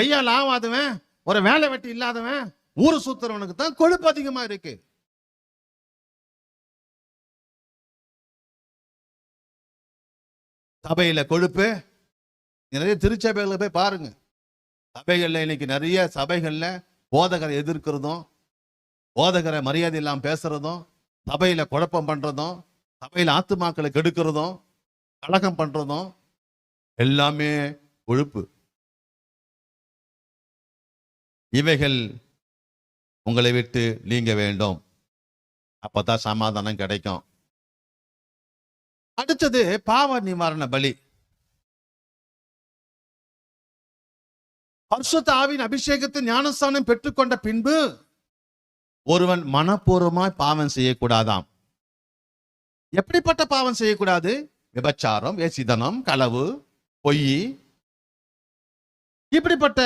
கையால் ஆவாதவன், ஒரு வேலை வெட்டி இல்லாதவன், ஊரு சுத்துறவனுக்கு தான் கொழுப்பு அதிகமா இருக்கு. சபையில கொழுப்பு நிறைய. திருச்சபைகளை போய் பாருங்க, சபைகள்ல இன்னைக்கு நிறைய சபைகள்ல போதகரை எதிர்க்கிறதும், போதகரை மரியாதை இல்லாம பேசுறதும், சபையில குழப்பம் பண்றதும், சபையில ஆத்துமாக்களை கெடுக்கிறதும், கலகம் பண்றதும் எல்லாமே கொழுப்பு. இவைகள் உங்களை விட்டு நீங்க வேண்டும், அப்பதான் சமாதானம் கிடைக்கும். அடுத்தது பாவ நிவாரண பலி. பரிசுத்த ஆவியின் அபிஷேகத்தின் ஞானஸ்தானம் பெற்றுக்கொண்ட பின்பு ஒருவன் மனப்பூர்வமாய் பாவம் செய்யக்கூடாதாம். எப்படிப்பட்ட பாவம் செய்யக்கூடாது? விபச்சாரம், வேசித்தனம், களவு, பொய், இப்படிப்பட்ட